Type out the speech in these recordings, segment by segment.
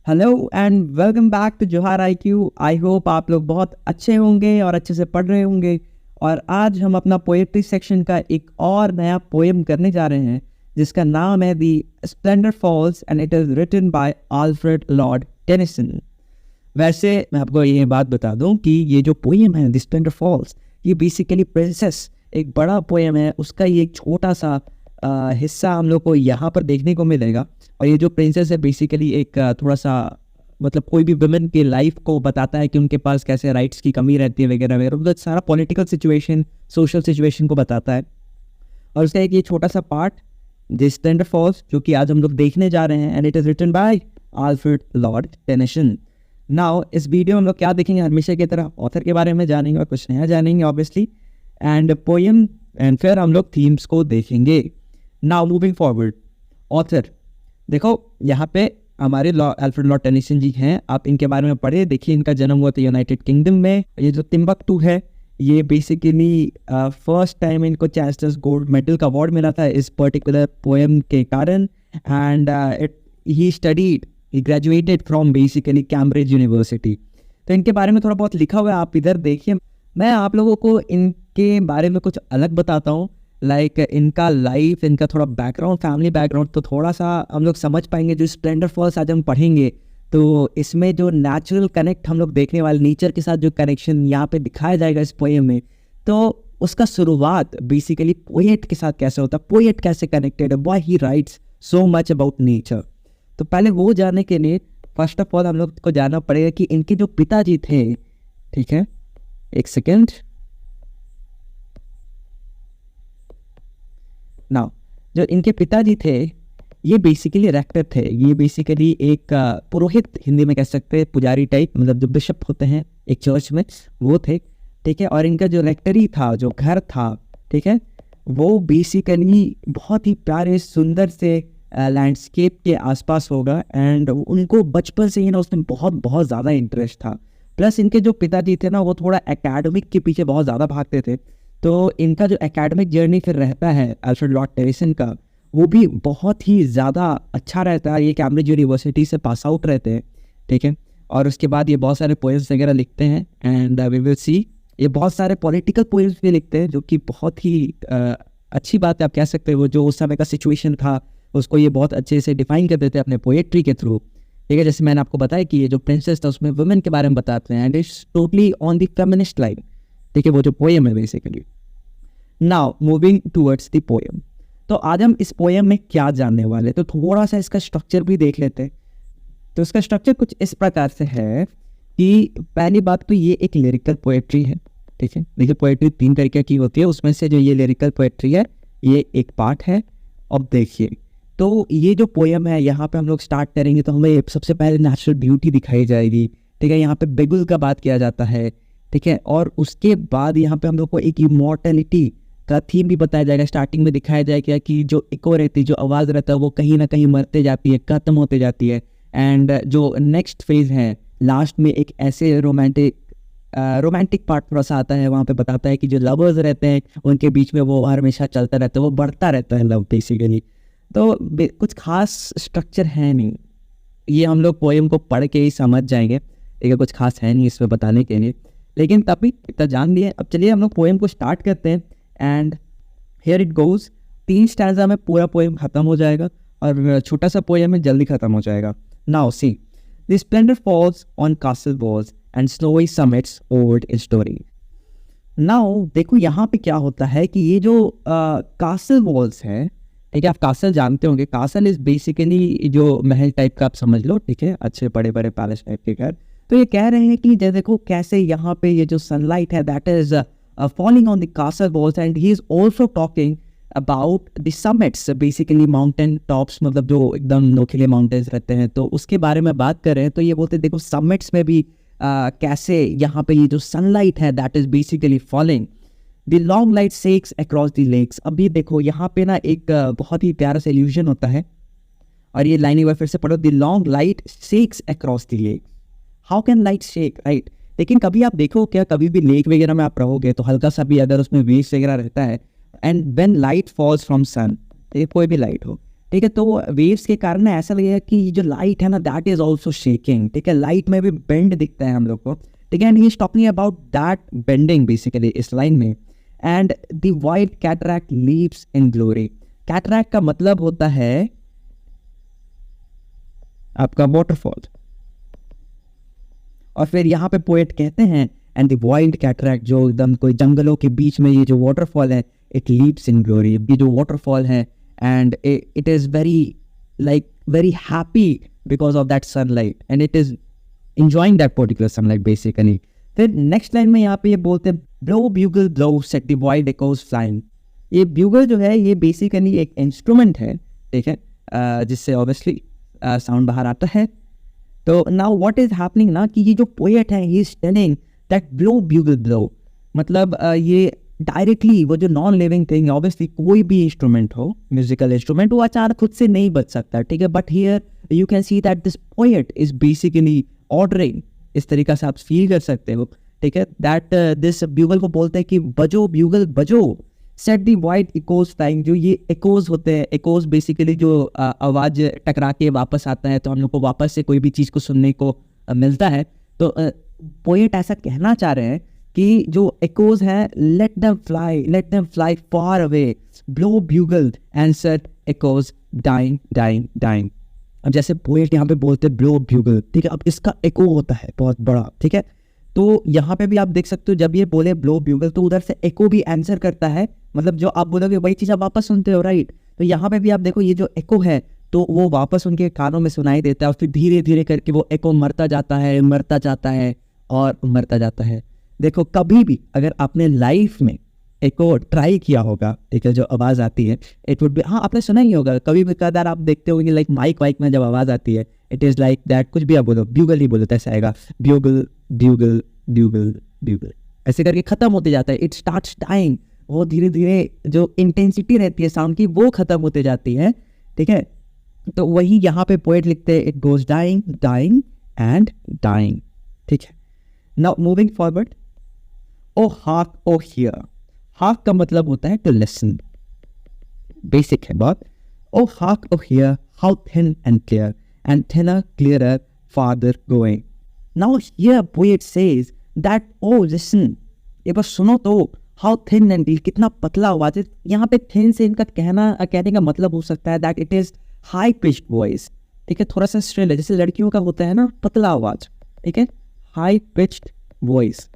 Hello and welcome back to Johar IQ। I hope आप लोग बहुत अच्छे होंगे और अच्छे से पढ़ रहे होंगे। और आज हम अपना पोएट्री सेक्शन का एक और नया पोएम करने जा रहे हैं जिसका नाम है the splendour falls and it is written by Alfred Lord Tennyson. वैसे मैं आपको ये बात बता दूं कि ये जो पोएम है दी स्प्लेंडर फॉल्स, ये बेसिकली प्रिंसेस एक बड़ा पोएम है, उसका ये एक छोटा सा हिस्सा हम लोग को यहाँ पर देखने को मिलेगा। और ये जो प्रिंसेस है बेसिकली एक थोड़ा सा मतलब कोई भी वुमेन की लाइफ को बताता है कि उनके पास कैसे राइट्स की कमी रहती है वगैरह वगैरह, मतलब सारा पॉलिटिकल सिचुएशन, सोशल सिचुएशन को बताता है। और उसका एक ये छोटा सा पार्ट द स्प्लेंडर फॉल्स जो कि आज हम लोग देखने जा रहे हैं, and it is written by Alfred Lord Tennyson. Now इस वीडियो में हम लोग क्या देखेंगे, हमेशा की तरह ऑथर के बारे में जानेंगे और कुछ नया जानेंगे ऑब्वियसली, एंड पोएम, एंड फिर हम लोग थीम्स को देखेंगे। नाउ मूविंग फॉरवर्ड, ऑथर देखो यहाँ पे हमारे अल्फ्रेड लॉर्ड टेनिसन जी हैं। आप इनके बारे में पढ़े, देखिए इनका जन्म हुआ था यूनाइटेड किंगडम में। ये जो टिम्बक्टू है ये बेसिकली फर्स्ट टाइम इनको चैंसलर्स गोल्ड मेडल का अवार्ड मिला था इस पर्टिकुलर पोएम के कारण। And he graduated from basically Cambridge university. तो इनके बारे में थोड़ा बहुत लिखा हुआ है, आप इधर देखिए। मैं आप लोगों को इनके बारे में कुछ अलग बताता हूँ, लाइक इनका लाइफ, इनका थोड़ा बैकग्राउंड, फैमिली बैकग्राउंड, तो थोड़ा सा हम लोग समझ पाएंगे। जो स्प्लेंडर फॉल्स आज हम पढ़ेंगे तो इसमें जो नेचुरल कनेक्ट हम लोग देखने वाले, नेचर के साथ जो कनेक्शन यहाँ पे दिखाया जाएगा इस पोएम में, तो उसका शुरुआत बेसिकली पोएट के साथ कैसे होता है, पोएट कैसे कनेक्टेड है, why he rights so much about nature. तो पहले वो जानने के लिए फर्स्ट ऑफ ऑल हम लोग को जानना पड़ेगा कि इनके जो पिताजी थे, ठीक है, एक सेकेंड। नाउ जो इनके पिताजी थे ये बेसिकली रेक्टर थे, ये बेसिकली एक पुरोहित, हिंदी में कह सकते हैं पुजारी टाइप, मतलब जो बिशप होते हैं एक चर्च में, वो थे, ठीक है। और इनका जो रेक्टरी था, जो घर था, ठीक है, वो बेसिकली बहुत ही प्यारे सुंदर से लैंडस्केप के आसपास होगा। एंड उनको बचपन से ही ना उसमें बहुत बहुत ज़्यादा इंटरेस्ट था। प्लस इनके जो पिताजी थे ना वो थोड़ा एकेडमिक के पीछे बहुत ज़्यादा भागते थे। तो इनका जो एकेडमिक जर्नी फिर रहता है अल्फ्रेड लॉर्ड टेनिसन का, वो भी बहुत ही ज़्यादा अच्छा रहता है। ये कैम्ब्रिज यूनिवर्सिटी से पास आउट रहते हैं, ठीक है। और उसके बाद ये बहुत सारे पोएम्स वगैरह लिखते हैं, एंड वी विल सी ये बहुत सारे पॉलिटिकल पोएम्स भी लिखते हैं, जो कि बहुत ही अच्छी बात है, आप कह सकते हैं। वो जो उस समय का सिचुएशन था उसको ये बहुत अच्छे से डिफाइन कर देते हैं अपने पोएट्री के थ्रू, ठीक है। जैसे मैंने आपको बताया कि ये जो प्रिंसेस था उसमें वुमेन के बारे में बताते हैं, and it's totally on the feminist line, ठीक है, वो जो पोएम है basically. Now moving towards the poem, तो आज हम इस पोएम में क्या जानने वाले, तो थोड़ा सा इसका स्ट्रक्चर भी देख लेते हैं। तो इसका स्ट्रक्चर कुछ इस प्रकार से है कि पहली बात तो ये एक लिरिकल पोएट्री है, ठीक है। देखिए पोएट्री 3 तरीके की होती है, उसमें से जो ये लिरिकल पोएट्री है ये एक पार्ट है। अब देखिए तो ये जो पोएम है यहाँ पे हम लोग स्टार्ट करेंगे तो हमें सबसे पहले नेचुरल ब्यूटी दिखाई जाएगी, ठीक है। यहाँ पे बेगुल का बात किया जाता है, ठीक है। और उसके बाद यहाँ पे हम लोग को एक इमॉर्टैलिटी का थीम भी बताया जाएगा। स्टार्टिंग में दिखाया जाएगा कि जो इको रहती है, जो आवाज़ रहता है, वो कहीं ना कहीं मरते जाती है, खत्म होते जाती है। एंड जो नेक्स्ट फेज है लास्ट में एक ऐसे रोमांटिक पार्ट थोड़ा सा आता है, वहाँ पे बताता है कि जो लवर्स रहते हैं उनके बीच में वो हमेशा चलता रहता है, वो बढ़ता रहता है लव बेसिकली। तो कुछ खास स्ट्रक्चर है नहीं, ये हम लोग पोएम को पढ़ के ही समझ जाएंगे, ठीक है। कुछ खास है नहीं इसमें बताने के लिए, लेकिन तभी इतना जान लिए। अब चलिए हम लोग पोएम को स्टार्ट करते हैं, and here it goes. 3 stanza में पूरा पोएम खत्म हो जाएगा और छोटा सा पोएम में जल्दी खत्म हो जाएगा। Now see the splendour falls on castle walls and snowy summits old story. Now देखो यहाँ पे क्या होता है कि ये जो कासल वॉल्स है, ठीक है, आप कासल जानते होंगे। कासल इज बेसिकली जो महल टाइप का आप समझ लो, ठीक है, अच्छे बड़े बड़े पैलेस टाइप के घर। तो ये कह रहे हैं कि देखो कैसे यहाँ पे ये जो सनलाइट है that is falling on the castle walls, and he is also talking about the summits, basically mountain tops, मतलब जो एकदम नोखिले माउंटेन्स रहते हैं, तो उसके बारे में बात कर रहे हैं। तो ये बोलते हैं देखो समिट्स में भी कैसे यहाँ पे ये जो सनलाइट है that is basically falling, the long light shakes across the lakes. अभी देखो यहाँ पे ना एक बहुत ही प्यारा सा इल्यूजन होता है, और ये लाइन एक बार फिर से पढ़ो, the long light shakes across the lake. How can light shake, right. लेकिन कभी आप देखो क्या, कभी भी लेक वगैरह में आप रहोगे तो हल्का सा भी अगर उसमें वेव्स वगैरह रहता है, and when light falls from sun, कोई भी लाइट हो, ठीक है। तो वेव्स के कारण ना ऐसा लगेगा कि जो लाइट है ना दैट इज ऑल्सो शेकिंग, ठीक है, लाइट में भी बेंड दिखता है हम लोग को, ठीक है। And he is talking about that bending basically इस लाइन में। And the white cataract leaves in glory. Cataract का मतलब होता है आपका वाटरफॉल, और फिर यहाँ पे पोएट कहते हैं एंड द वाइल्ड कैटरैक्ट, जो एकदम कोई जंगलों के बीच में ये जो वाटरफॉल है, इट लीव्स इन ग्लोरी। ये जो वाटरफॉल है and it is very happy because of that sunlight and it is enjoying that particular sunlight basically. फिर नेक्स्ट लाइन में यहाँ पे ये बोलते हैं blow bugle blow set the wild echoes flying। ये ब्यूगल जो है ये बेसिकली एक इंस्ट्रूमेंट है, ठीक है, जिससे ऑब्वियसली साउंड बाहर आता है। तो नाउ व्हाट इज हैपनिंग ना कि ये जो पोएट है ही is telling that blow bugle blow, मतलब ये डायरेक्टली वो जो नॉन लिविंग थिंग, ऑब्वियसली कोई भी इंस्ट्रूमेंट हो, म्यूजिकल इंस्ट्रूमेंट, वो अचानक खुद से नहीं बच सकता, ठीक है। But here you can see that this poet is basically ordering, इस तरीका से आप फील कर सकते हो, ठीक है, दैट दिस ब्यूगल को बोलते हैं कि बजो ब्यूगल बजो, set the wild echoes flying. जो ये इकोज होते हैं, इकोज बेसिकली जो आवाज़ टकरा के वापस आता है तो हम लोग को वापस से कोई भी चीज़ को सुनने को मिलता है। तो पोएट ऐसा कहना चाह रहे हैं कि जो इकोज हैं, let them fly far away, blow bugle and set echoes dying dying dying. अब जैसे पोएट यहाँ पे बोलते हैं ब्लो ब्यूगल, ठीक है, अब इसका इको होता है बहुत बड़ा, ठीक है। तो यहाँ पे भी आप देख सकते हो जब ये बोले ब्लो ब्यूगल तो उधर से एको भी आंसर करता है, मतलब जो आप बोलोगे वही चीज़ आप वापस सुनते हो, राइट। तो यहाँ पे भी आप देखो ये जो एको है तो वो वापस उनके कानों में सुनाई देता है और फिर धीरे धीरे करके वो एको मरता जाता है, मरता जाता है और मरता जाता है। देखो कभी भी अगर आपने लाइफ में एको ट्राई किया होगा, ठीक है, जो आवाज़ आती है इट वुड बी, हाँ आपने सुना ही होगा, कभी भी कदार आप देखते होंगे लाइक माइक वाइक में जब आवाज़ आती है इट इज़ लाइक दैट, कुछ भी आप बोलो, ब्यूगल ही बोलो तो ऐसा आएगा, ब्यूगल ड्यूगल ड्यूगल ड्यूगल, ऐसे करके ख़त्म होते जाता है। इट स्टार्ट्स डाइंग, वो धीरे धीरे जो इंटेंसिटी रहती है साउंड की वो ख़त्म होते जाती है, ठीक है। तो वही यहाँ पे पोएट लिखते हैं, it goes dying dying and dying, ठीक है। Now moving forward, O hark O hear. Hark का मतलब होता है टू लिसन, बेसिक है बहुत। O hark O hear how thin and clear and thinner clearer farther going. Now here poet says that O listen, ये बस सुनो तो, हाउ थिन एंड क्लियर, कितना पतला आवाज है। यहाँ पे थिन से इनका कहने का मतलब हो सकता है that it is high pitched voice, ठीक है, थोड़ा सा स्ट्रेल है, जैसे लड़कियों का होता है ना पतला आवाज, ठीक है, हाई पिच्ड वॉइस।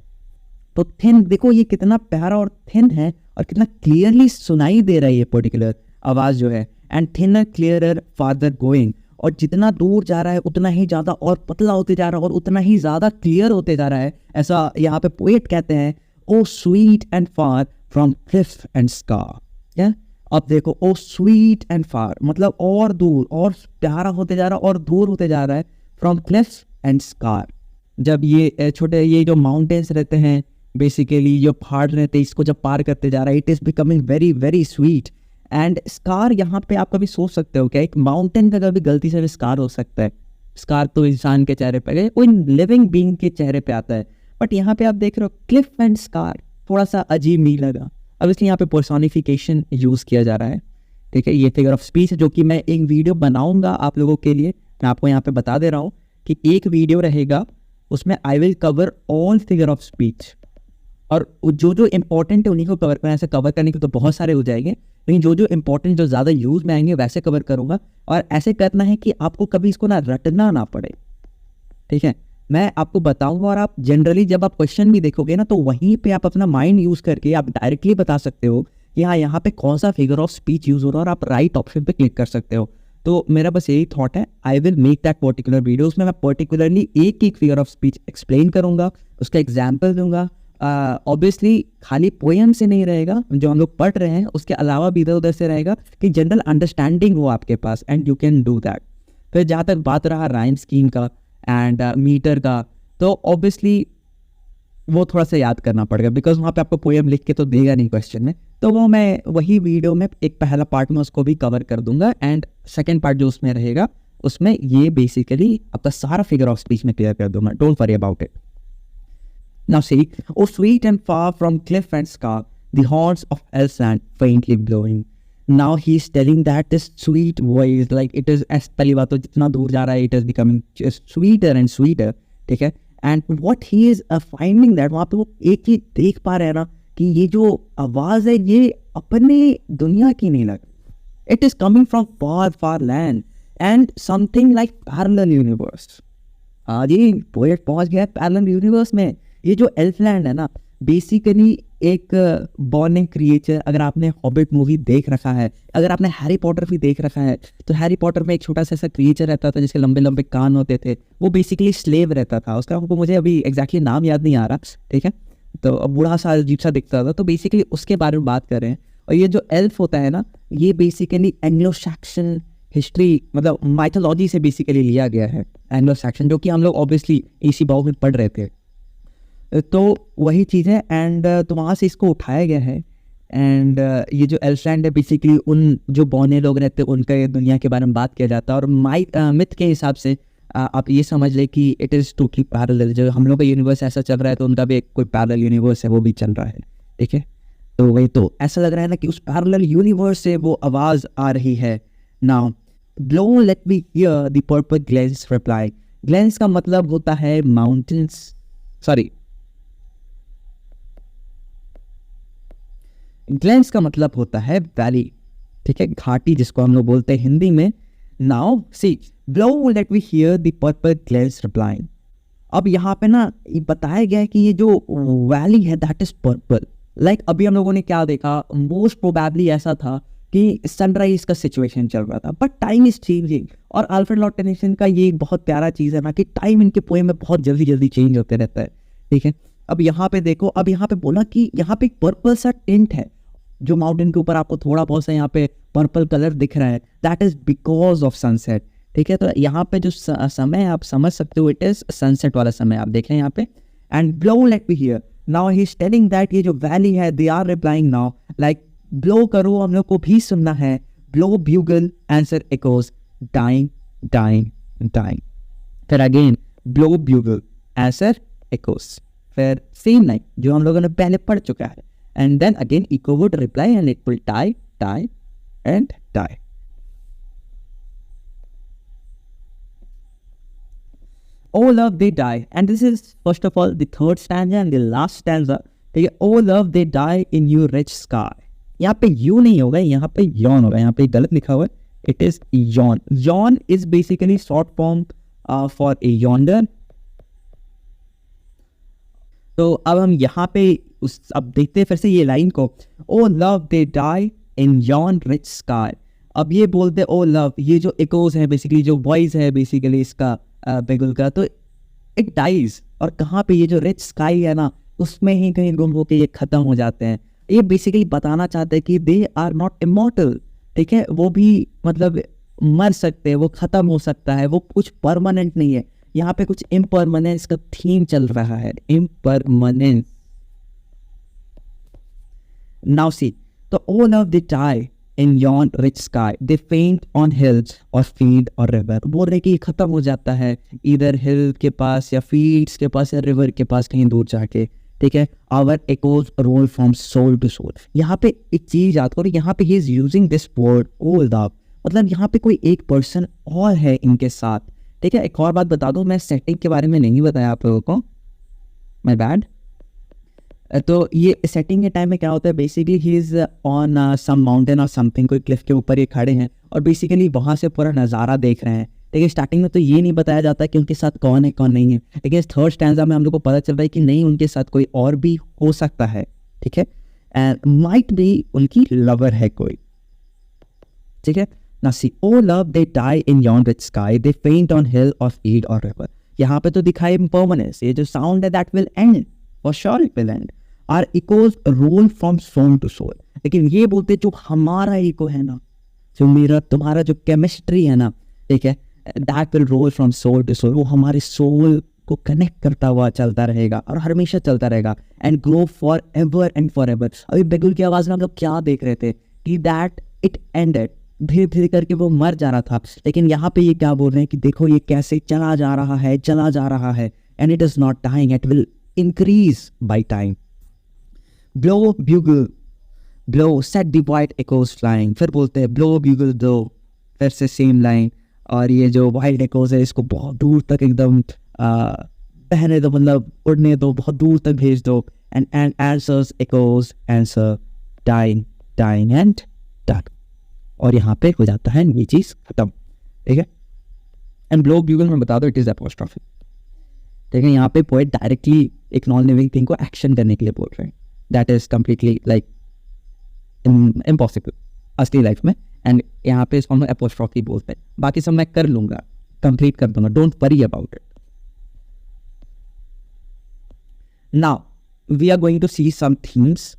तो थिन देखो ये कितना प्यारा और थिन है और कितना क्लियरली सुनाई दे रहा है ये पर्टिकुलर आवाज़ जो है। And thinner clearer farther going, और जितना दूर जा रहा है उतना ही ज़्यादा और पतला होते जा रहा है और उतना ही ज़्यादा क्लियर होते जा रहा है, ऐसा यहाँ पे पोएट कहते हैं। O sweet and far from cliff and scar, क्या अब देखो, ओ स्वीट एंड फार मतलब और दूर और प्यारा होते जा रहा है और दूर होते जा रहा है, फ्रॉम क्लिफ एंड स्कार। जब ये छोटे ये जो माउंटेन्स रहते हैं बेसिकली, जो पहाड़ रहते हैं, इसको जब पार करते जा रहा है, it is becoming very very sweet. And scar यहाँ पे आप कभी सोच सकते हो क्या एक माउंटेन का कभी गलती से भी स्कार हो सकता है? स्कार तो इंसान के चेहरे पे, कोई लिविंग बीइंग के चेहरे पे आता है, बट यहाँ पे आप देख रहे हो क्लिफ एंड स्कार, थोड़ा सा अजीब नहीं लगा? अब इसलिए यहाँ पे पर्सोनिफिकेशन यूज़ किया जा रहा है, ठीक है। ये फिगर ऑफ स्पीच है जो कि मैं एक वीडियो बनाऊंगा आप लोगों के लिए, मैं आपको यहाँ पे बता दे रहा हूँ कि एक वीडियो रहेगा उसमें I will cover all figure of speech, और जो जो इंपॉर्टेंट है उन्हीं को कवर करना। ऐसे कवर करने के तो बहुत सारे हो जाएंगे, लेकिन जो जो इंपॉर्टेंट जो ज़्यादा यूज़ में आएंगे वैसे कवर करूँगा। और ऐसे करना है कि आपको कभी इसको ना रटना ना पड़े, ठीक है। मैं आपको बताऊंगा और आप जनरली जब आप क्वेश्चन भी देखोगे ना तो वहीं पे आप अपना माइंड यूज़ करके आप डायरेक्टली बता सकते हो कि हाँ यहाँ पे कौन सा फिगर ऑफ स्पीच यूज़ हो रहा है, और आप राइट ऑप्शन पे क्लिक कर सकते हो। तो मेरा बस यही थॉट है, I will make that particular video, उसमें मैं पर्टिकुलरली एक एक फिगर ऑफ स्पीच एक्सप्लेन करूँगा, उसका एग्जाम्पल दूंगा। ऑब्वियसली खाली पोएम से नहीं रहेगा जो हम लोग पढ़ रहे हैं, उसके अलावा भी इधर उधर से रहेगा कि जनरल अंडरस्टैंडिंग हो आपके पास, and you can do that. फिर जहाँ तक बात रहा राइम स्कीम का एंड मीटर का, तो ऑब्वियसली वो थोड़ा सा याद करना पड़ेगा, बिकॉज वहाँ पे आपको पोएम लिख के तो देगा नहीं क्वेश्चन में, तो वो मैं वही वीडियो में एक पहला पार्ट में उसको भी कवर कर दूंगा, एंड सेकेंड पार्ट जो उसमें रहेगा उसमें ये बेसिकली आपका सारा फिगर ऑफ स्पीच में क्लियर कर दूंगा, don't worry about it. Now see, oh sweet and far from cliff and scar, the horns of Elsand faintly blowing. Now he is telling that this sweet voice like it is, पहली बात तो जितना दूर जा रहा है it is becoming sweeter and sweeter, ठीक है। And what he is finding that, वहाँ पे वो एक चीज देख पा रहे हैं ना कि ये जो आवाज है ये अपने दुनिया की नहीं लग, it is coming from far far land and something like parallel universe. हाँ जी, पोएट पहुंच गया पैरेलल यूनिवर्स में। ये जो एल्फलैंड है ना बेसिकली एक बॉर्निंग क्रिएचर, अगर आपने हॉबिट मूवी देख रखा है, अगर आपने हैरी पॉटर भी देख रखा है, तो हैरी पॉटर में एक छोटा सा ऐसा क्रिएचर रहता था जिसके लंबे लंबे कान होते थे, वो बेसिकली स्लेव रहता था, उसका मुझे अभी एग्जैक्टली नाम याद नहीं आ रहा, ठीक है। तो बूढ़ा सा अजीब सा दिखता था, तो बेसिकली उसके बारे में बात कर रहे हैं। और ये जो एल्फ होता है ना ये बेसिकली एंग्लो सैक्सन हिस्ट्री मतलब माइथोलॉजी से बेसिकली लिया गया है, एंग्लो सैक्सन, जो कि हम लोग ऑब्वियसली इसी बाव में पढ़ रहे थे, तो वही चीज़ है। एंड तो वहाँ से इसको उठाया गया है। एंड ये जो एल्फलैंड है बेसिकली उन जो बौने लोग रहते हैं उनका ये दुनिया के बारे में बात किया जाता है। और मिथ के हिसाब से आप ये समझ ले कि इट इज़ टोटली पैरेलल, जो हम लोग का यूनिवर्स ऐसा चल रहा है तो उनका भी एक कोई पैरेलल यूनिवर्स है वो भी चल रहा है, ठीक है। तो वही तो ऐसा लग रहा है ना कि उस पैरेलल यूनिवर्स से वो आवाज़ आ रही है। Now blow let me here the purple glens reply. Glens का मतलब होता है माउंटेन्स, सॉरी ग्लेंस का मतलब होता है वैली, ठीक है, घाटी जिसको हम लोग बोलते हैं हिंदी में। Now see blow let we hear the purple glens replying. अब यहाँ पे ना ये बताया गया है कि ये जो वैली है दैट इज पर्पल। लाइक अभी हम लोगों ने क्या देखा, मोस्ट प्रोबेबली ऐसा था कि सनराइज का सिचुएशन चल रहा था, बट टाइम इज चेंजिंग। और अल्फ्रेड लॉर्ड टेनिसन का ये बहुत प्यारा चीज़ है ना कि टाइम इनके पोएम में बहुत जल्दी जल्दी चेंज होते रहता है, ठीक है। अब यहाँ पे देखो, अब यहाँ पे बोला कि यहाँ पे एक पर्पल सा टिंट है जो माउंटेन के ऊपर आपको थोड़ा बहुत सा यहाँ पे पर्पल कलर दिख रहा है, that is because of sunset, ठीक है। तो यहाँ पे जो समय आप समझ सकते हो इट इज सनसेट वाला समय आप देखें यहाँ पे। And blow let me hear now he is telling that ये जो वैली है they are replying now like blow करो हम लोग को भी सुनना है, blow bugle answer echoes dying dying dying. फिर again blow bugle answer echoes, फिर सेम लाइन जो हम लोगों ने पहले पढ़ चुका है। And then again echo would reply and it will die, die and die. Oh love they die, and this is first of all the third stanza and the last stanza, ठीक है। Oh love they die in your rich sky, यहाँ पे you नहीं होगा, यहाँ पे yawn होगा, यहाँ पे गलत लिखा हुआ है, it is yawn. Yawn is basically short form for a yonder. तो अब हम यहाँ पे अब देखते हैं फिर से ये लाइन को, O love they die in yon rich sky. अब ये बोलते ओ लव, ये जो इकोज है बेसिकली जो वॉइस है बेसिकली इसका बेगुल का, तो इट डाइज। और कहाँ पे ये जो रिच स्काई है ना उसमें ही कहीं गुम होके ये खत्म हो जाते हैं। ये बेसिकली बताना चाहते हैं कि दे आर नॉट इमॉर्टल, ठीक है, वो भी मतलब मर सकते हैं, वो खत्म हो सकता है, वो कुछ परमानेंट नहीं है। यहाँ पे कुछ इम्परमानेंस का थीम चल रहा है, इम्परमानेंस। नाउ सी तो all of they die in yon rich sky, they faint on hills or field or river। बोल रहे कि ये खत्म हो जाता है इधर हिल के पास या फील्ड्स के पास या रिवर के पास कहीं दूर जाके, ठीक है। Our echoes roll from soul to soul। यहाँ पे एक चीज याद करो, यहाँ पे he is using this word all love, मतलब यहाँ पे कोई एक पर्सन और है इनके साथ, ठीक है। एक और बात बता दूं, मैं सेटिंग के बारे में नहीं बताया आप लोगों को, माय बैड। तो ये सेटिंग के टाइम में क्या होता है, basically he is on some mountain और समथिंग, कोई क्लिफ के ऊपर ये खड़े हैं और बेसिकली वहाँ से पूरा नज़ारा देख रहे हैं, ठीक है। स्टार्टिंग में तो ये नहीं बताया जाता कि उनके साथ कौन है कौन नहीं है, लेकिन इस थर्ड स्टैंजा में हम लोग को पता चल रहा है कि नहीं उनके साथ कोई और भी हो सकता है, ठीक है। एंड माइट भी उनकी लवर है कोई, ठीक है। Now see, oh love, they die in yon rich sky, they faint on hill or field or river। यहाँ पे तो दिखाई impermanence, ये जो sound है that will end, for sure it will end। Our echoes roll from soul to soul। लेकिन ये बोलते जो हमारा echo है ना, जो मेरा तुम्हारा जो chemistry है ना, ठीक है, that will roll from soul to soul, वो हमारे soul को कनेक्ट करता हुआ चलता रहेगा और हमेशा चलता रहेगा, and grow forever and forever। अभी बेगुल की आवाज़ में हम लोग क्या देख रहे थे कि that it ended, धीरे धीरे करके वो मर जा रहा था, लेकिन यहाँ पे ये क्या बोल रहे हैं कि देखो ये कैसे चला जा रहा है, चला जा रहा है, and it is not dying, it will increase by time. Blow bugle blow set the wild echoes flying, फिर बोलते हैं ब्लो ब्यूगल दो, फिर से सेम लाइन। और ये जो वाइल्ड एकोज है इसको बहुत दूर तक एकदम बहने दो, मतलब उड़ने दो, बहुत दूर तक भेज दो। And answers echoes answer dying dying and done, और यहाँ पे हो जाता है ये चीज़ खत्म, ठीक है। एंड ब्लो ब्यूगल में बता दो इट इज़ एपोस्ट्रोफी, ठीक है। यहाँ पे पोएट डायरेक्टली एक नॉन लिविंग थिंग को एक्शन करने के लिए बोल रहे हैं, that is completely like impossible असली लाइफ में। एंड यहाँ पे इसको हम एपोस्ट्रोफी बोलते हैं। बाकी सब मैं कर लूंगा, कंप्लीट कर दूंगा, don't worry about it. Now we are going to see some themes,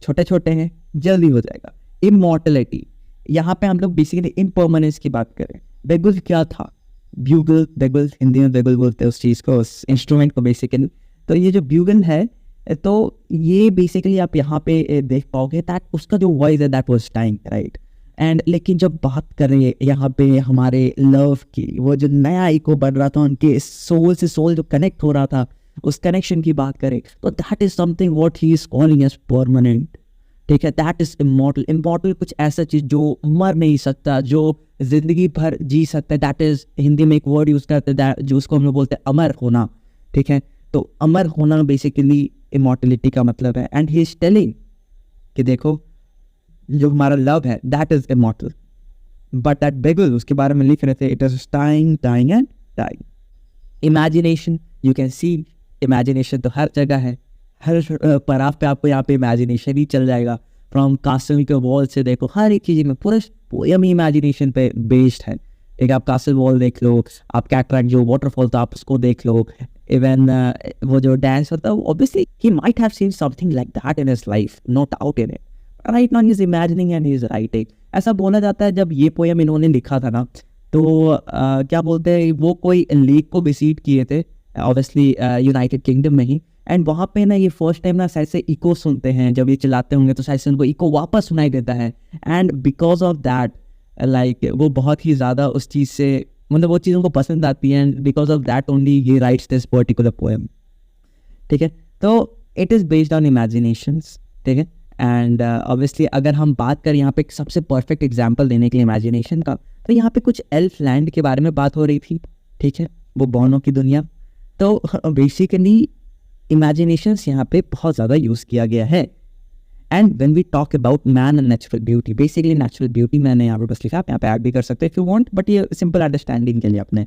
छोटे छोटे हैं, जल्दी हो जाएगा। इमॉर्टलिटी, यहाँ पे हम लोग बेसिकली इम्पर्मानेंस की बात करें। बेगुल क्या था? ब्यूगल, बेगुल, हिंदी में बेगुल बोलते हैं उस चीज़ को, उस इंस्ट्रूमेंट को बेसिकली। तो ये जो ब्यूगल है, तो ये बेसिकली आप यहाँ पे देख पाओगे दैट उसका जो वॉइस है that was time, right. And लेकिन जब बात करें यहाँ पे हमारे लव की, वो जो नया इको बढ़ रहा था, उनके सोल से सोल जो कनेक्ट हो रहा था, उस कनेक्शन की बात करें तो that is something what he is calling as permanent, ठीक है। That is immortal. इमॉर्टल कुछ ऐसा चीज जो मर नहीं सकता, जो जिंदगी भर जी सकता है। दैट इज, हिंदी में एक वर्ड यूज करते हैं जो उसको हम लोग बोलते हैं अमर होना, ठीक है। तो अमर होना बेसिकली इमॉर्टलिटी का मतलब है। एंड ही इज टेलिंग कि देखो जो हमारा लव है that is immortal, but that bugle उसके बारे में लिख रहे थे it is dying dying and dying. Imagination, you can see imagination तो हर जगह है, हर पड़ाव पे आपको यहाँ पे इमेजिनेशन ही चल जाएगा। फ्रॉम कासल के वॉल से देखो, हर एक चीज़ में पूरा पोयम ही इमेजिनेशन पे बेस्ड है। एक आप कासल वॉल देख लो, आप कैटरैक्ट जो वाटरफॉल था आप उसको देख लो, इवन वो जो डांस होता है, obviously he might have seen something like that in his life, no doubt in it. Right now he is imagining and he is writing. ऐसा बोला जाता है जब ये पोयम इन्होंने लिखा था ना, तो क्या बोलते हैं, वो कोई लेक को विजिट किए थे, ऑब्वियसली यूनाइटेड किंगडम में ही। एंड वहाँ पे ना ये फर्स्ट टाइम ना शायद से इको सुनते हैं, जब ये चलाते होंगे तो शायद से उनको इको वापस सुनाई देता है। And because of that like वो बहुत ही ज़्यादा उस चीज़ से, मतलब वो चीज़ उनको पसंद आती है। And because of that only he rights this particular poem, ठीक है। तो it is based on imaginations, ठीक है। एंड ऑब्वियसली अगर हम बात करें यहाँ पे एक सबसे परफेक्ट एग्जाम्पल देने के लिए इमेजिनेशन का, तो यहाँ पे कुछ एल्फ लैंड के बारे में बात हो रही थी, ठीक है, वो बौनों की दुनिया। तो बेसिकली इमेजिनेशंस यहाँ पे बहुत ज़्यादा यूज़ किया गया है। And when we talk about man and natural beauty, basically natural beauty मैंने यहाँ पे बस लिखा, आप यहाँ पे ऐड भी कर सकते हैं इफ यू वांट, बट ये सिंपल अंडरस्टैंडिंग के लिए अपने,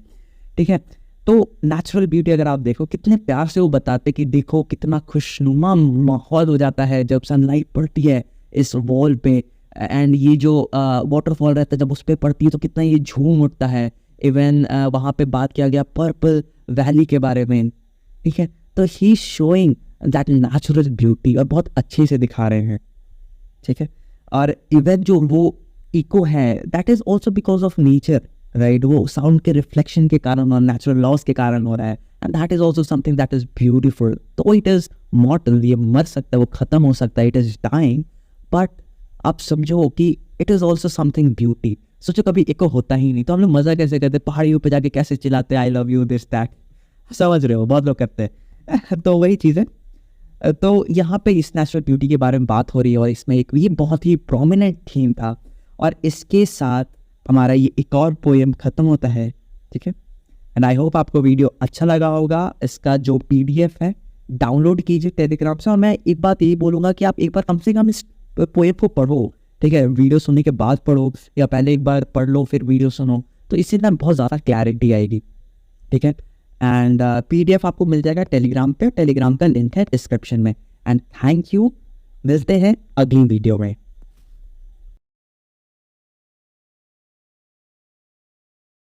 ठीक है। तो नेचुरल ब्यूटी अगर आप देखो, कितने प्यार से वो बताते कि देखो कितना खुशनुमा माहौल हो जाता है जब सनलाइट पड़ती है इस वॉल पे। एंड ये जो वाटरफॉल रहता है जब उस पर पड़ती है तो कितना ये झूम उठता है। इवन वहाँ पे बात किया गया पर्पल वैली के बारे में, ठीक है। तो he showing that natural beauty और बहुत अच्छे से दिखा रहे हैं, ठीक है। और इवन जो वो इको है that is also because of nature, right. वो साउंड के रिफ्लेक्शन के कारण और नेचुरल लॉस के कारण हो रहा है। And that is also something that is beautiful. तो इट इज मॉर्टल, ये मर सकता है, वो खत्म हो सकता है, इट इज डाइंग, बट आप समझो कि it is also something beauty. सोचो कभी इको होता ही नहीं तो हम लोग मजा कैसे करते, पहाड़ियों पे जाके कैसे चिल्लाते I love you this that, समझ रहे हो, बहुत लोग करते हैं। तो वही चीज़ है। तो यहाँ पे इस नेचुरल ब्यूटी के बारे में बात हो रही है और इसमें एक ये बहुत ही प्रोमिनेंट थीम था। और इसके साथ हमारा ये एक और पोएम ख़त्म होता है, ठीक है। एंड आई होप आपको वीडियो अच्छा लगा होगा। इसका जो PDF है डाउनलोड कीजिए टेलीग्राम से। और मैं एक बात यही बोलूँगा कि आप एक बार कम से कम इस पोएम को पढ़ो, ठीक है। वीडियो सुनने के बाद पढ़ो या पहले एक बार पढ़ लो फिर वीडियो सुनो, तो इससे ना बहुत ज़्यादा क्लैरिटी आएगी, ठीक है। एंड PDF आपको मिल जाएगा टेलीग्राम पे, टेलीग्राम का लिंक है डिस्क्रिप्शन में। एंड थैंक यू, मिलते हैं अगली वीडियो में।